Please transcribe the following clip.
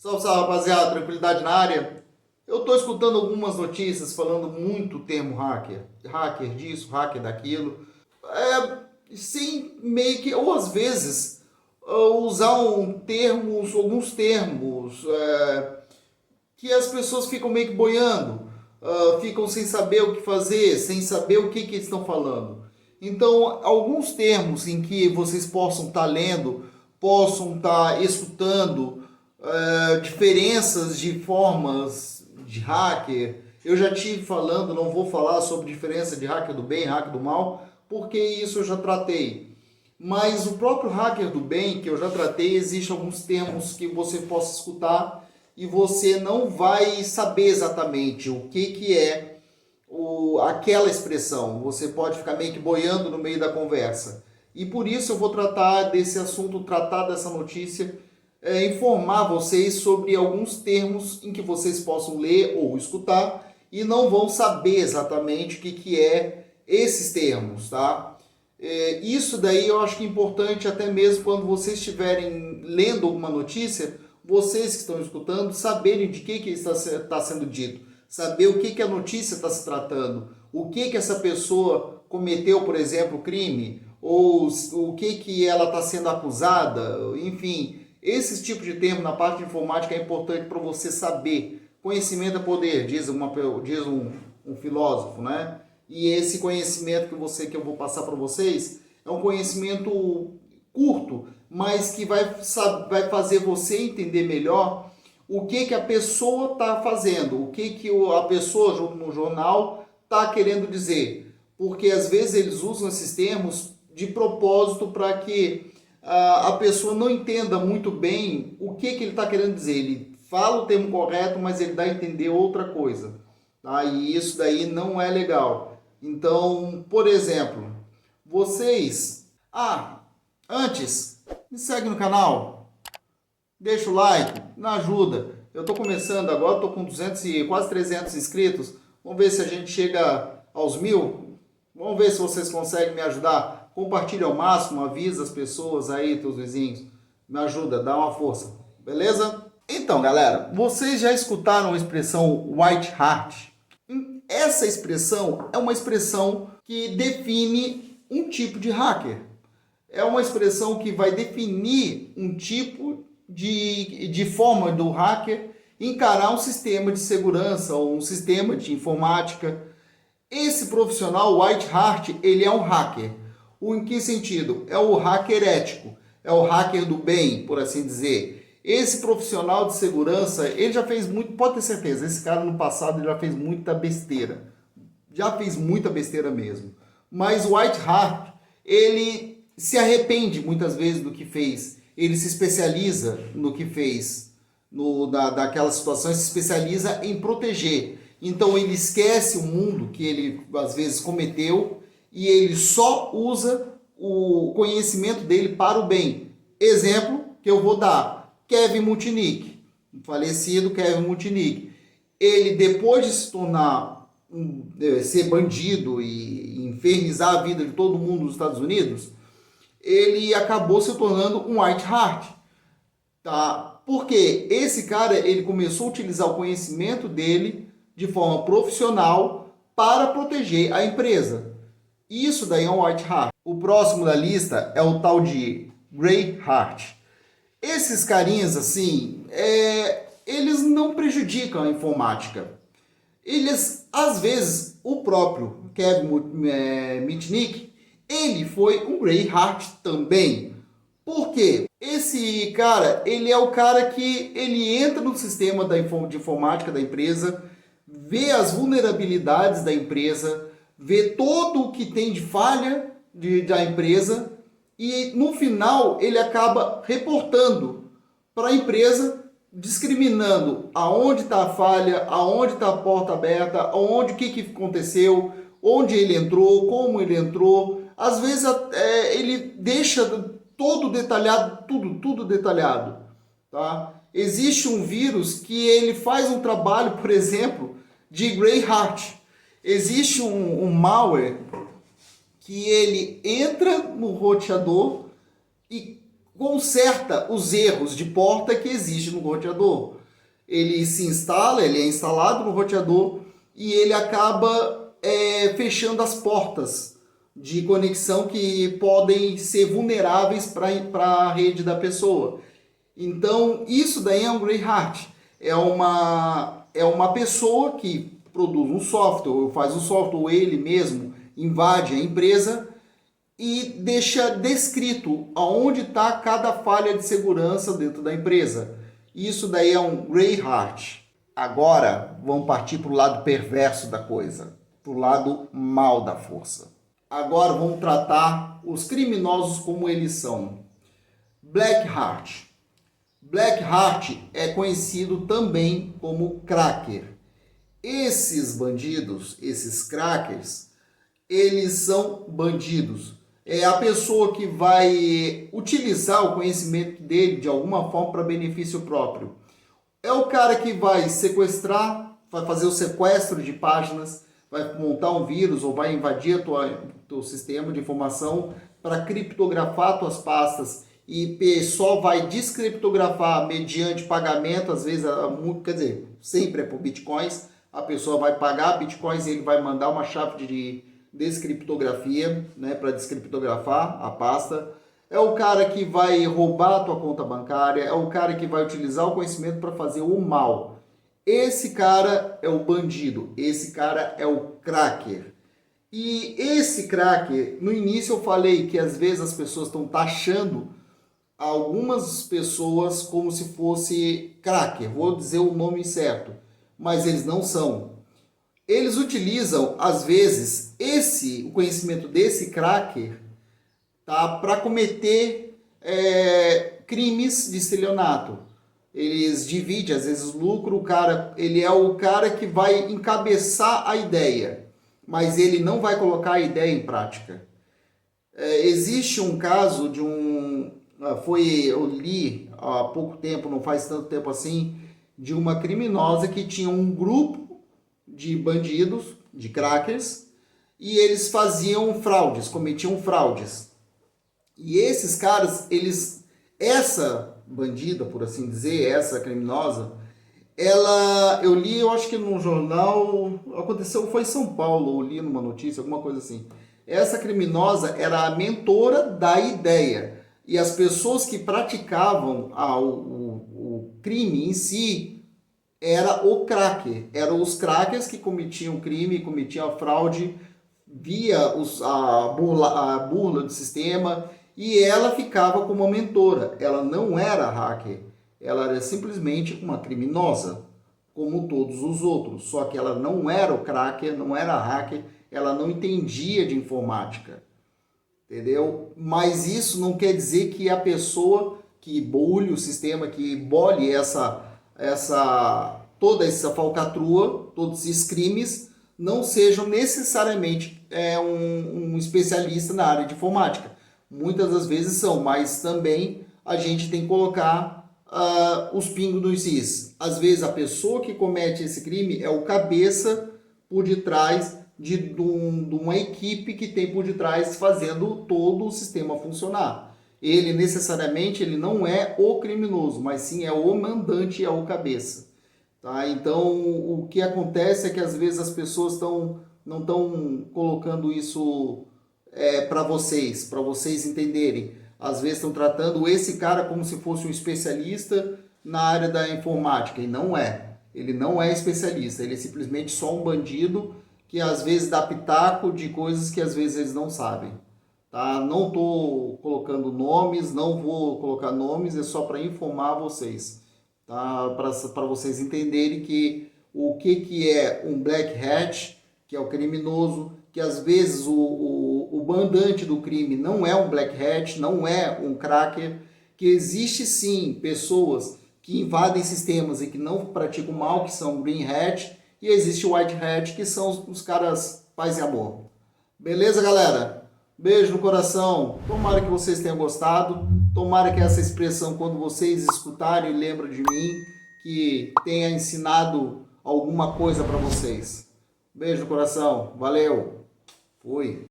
Salve, salve, rapaziada, tranquilidade na área? Eu tô escutando algumas notícias falando muito o termo hacker. Hacker disso, hacker daquilo. Sem meio que, ou às vezes, usar alguns termos que as pessoas ficam meio que boiando, ficam sem saber o que fazer, sem saber o que eles estão falando. Então, alguns termos em que vocês possam estar lendo, possam estar escutando, diferenças de formas de hacker. Eu já tive falando, não vou falar sobre diferença de hacker do bem, hacker do mal, porque isso eu já tratei. Mas o próprio hacker do bem, que eu já tratei, existem alguns termos que você possa escutar e você não vai saber exatamente o que é aquela expressão. Você pode ficar meio que boiando no meio da conversa. E por isso eu vou tratar desse assunto, tratar dessa notícia, informar vocês sobre alguns termos em que vocês possam ler ou escutar e não vão saber exatamente o que é esses termos, tá? Isso daí eu acho que é importante até mesmo quando vocês estiverem lendo alguma notícia, vocês que estão escutando, saberem de que está sendo dito, saber o que a notícia está se tratando, o que essa pessoa cometeu, por exemplo, crime, ou o que ela está sendo acusada, enfim, esse tipo de termo na parte de informática é importante para você saber. Conhecimento é poder, diz um filósofo, né? E esse conhecimento que eu vou passar para vocês é um conhecimento curto, mas que vai fazer você entender melhor o que a pessoa está fazendo, o que a pessoa no jornal está querendo dizer. Porque às vezes eles usam esses termos de propósito para que a pessoa não entenda muito bem o que ele está querendo dizer. Ele fala o termo correto, mas ele dá a entender outra coisa. Tá? E isso daí não é legal. Então, por exemplo, vocês... antes, me segue no canal, deixa o like, me ajuda. Eu estou começando agora, estou com 200 e quase 300 inscritos. Vamos ver se a gente chega aos 1000. Vamos ver se vocês conseguem me ajudar. Compartilha ao máximo, avisa as pessoas aí, teus vizinhos. Me ajuda, dá uma força. Beleza? Então, galera, vocês já escutaram a expressão white hat? Essa expressão é uma expressão que define um tipo de hacker. É uma expressão que vai definir um tipo de forma do hacker encarar um sistema de segurança ou um sistema de informática. Esse profissional white hat, ele é um hacker. Em que sentido? É o hacker ético, é o hacker do bem, por assim dizer. Esse profissional de segurança, ele já fez muito, pode ter certeza, esse cara no passado ele já fez muita besteira. Já fez muita besteira mesmo. Mas o white hat, ele se arrepende muitas vezes do que fez. Ele se especializa no que fez, daquelas situações, se especializa em proteger. Então ele esquece o mundo que ele às vezes cometeu e ele só usa o conhecimento dele para o bem. Exemplo que eu vou dar, Kevin Mutnick, o falecido Kevin Mutnick. Ele, depois de se tornar, ser bandido e infernizar a vida de todo mundo nos Estados Unidos, ele acabou se tornando um white hat. Tá? Porque esse cara, ele começou a utilizar o conhecimento dele de forma profissional para proteger a empresa. Isso daí é um white hat. O próximo da lista é o tal de grey hat. Esses carinhas assim, eles não prejudicam a informática. Eles, às vezes, o próprio Kevin Mitnick, ele foi um grey hat também. Por quê? Esse cara, ele é o cara que ele entra no sistema de informática da empresa, vê as vulnerabilidades da empresa, vê todo o que tem de falha da empresa e no final ele acaba reportando para a empresa, discriminando aonde está a falha, aonde está a porta aberta, aonde, o que aconteceu, onde ele entrou, como ele entrou. Às vezes ele deixa todo detalhado, tudo detalhado. Tá? Existe um vírus que ele faz um trabalho, por exemplo, de grey hat. Existe um malware que ele entra no roteador e conserta os erros de porta que existem no roteador. Ele se instala, ele é instalado no roteador e ele acaba fechando as portas de conexão que podem ser vulneráveis para a rede da pessoa. Então, isso daí é um greyhound. É uma pessoa que produz um software, ou faz um software, ou ele mesmo invade a empresa e deixa descrito aonde está cada falha de segurança dentro da empresa. Isso daí é um greyhound. Agora, vamos partir para o lado perverso da coisa, para o lado mal da força. Agora vamos tratar os criminosos como eles são. Black Hat. Black Hat é conhecido também como cracker. Esses bandidos, esses crackers, eles são bandidos. É a pessoa que vai utilizar o conhecimento dele de alguma forma para benefício próprio. É o cara que vai sequestrar, vai fazer o sequestro de páginas, vai montar um vírus ou vai invadir teu sistema de informação para criptografar tuas pastas e só vai descriptografar mediante pagamento, às vezes, quer dizer, sempre é por bitcoins, a pessoa vai pagar bitcoins e ele vai mandar uma chave de descriptografia, né, para descriptografar a pasta. É o cara que vai roubar a tua conta bancária, é o cara que vai utilizar o conhecimento para fazer o mal. Esse cara é o bandido, esse cara é o cracker. E esse cracker, no início eu falei que às vezes as pessoas estão taxando algumas pessoas como se fosse cracker, vou dizer o nome certo, mas eles não são. Eles utilizam, às vezes, o conhecimento desse cracker, tá, para cometer crimes de estelionato. Eles dividem, às vezes, o lucro. Ele é o cara que vai encabeçar a ideia, mas ele não vai colocar a ideia em prática. Existe um caso de eu li há pouco tempo, não faz tanto tempo assim, de uma criminosa que tinha um grupo de bandidos, de crackers, e eles faziam fraudes, cometiam fraudes. E esses caras, essa bandida, por assim dizer, essa criminosa, eu li, eu acho que num jornal, foi em São Paulo, eu li numa notícia, alguma coisa assim. Essa criminosa era a mentora da ideia. E as pessoas que praticavam o crime em si era o cracker. Eram os crackers que cometiam crime, cometiam a fraude via a burla do sistema, e ela ficava como mentora. Ela não era hacker, ela era simplesmente uma criminosa, como todos os outros. Só que ela não era o cracker, não era hacker, ela não entendia de informática. Entendeu? Mas isso não quer dizer que a pessoa que bule o sistema, que bole toda essa falcatrua, todos esses crimes, não sejam necessariamente um especialista na área de informática. Muitas das vezes são, mas também a gente tem que colocar os pingos nos is. Às vezes a pessoa que comete esse crime é o cabeça por detrás de uma equipe que tem por detrás fazendo todo o sistema funcionar. Ele necessariamente não é o criminoso, mas sim é o mandante, é o cabeça. Tá? Então o que acontece é que às vezes as pessoas não estão colocando isso para vocês entenderem. Às vezes estão tratando esse cara como se fosse um especialista na área da informática, e não é. Ele não é especialista, ele é simplesmente só um bandido que às vezes dá pitaco de coisas que às vezes eles não sabem. Tá? Não estou colocando nomes, não vou colocar nomes, é só para informar vocês. Tá? Para vocês entenderem que o que é um black hat, que é o criminoso, que às vezes o mandante do crime não é um black hat, não é um cracker, que existe sim pessoas que invadem sistemas e que não praticam mal, que são green hat, e existe o white hat, que são os caras paz e amor. Beleza, galera? Beijo no coração. Tomara que vocês tenham gostado. Tomara que essa expressão, quando vocês escutarem, lembrem de mim, que tenha ensinado alguma coisa para vocês. Beijo no coração. Valeu. Fui.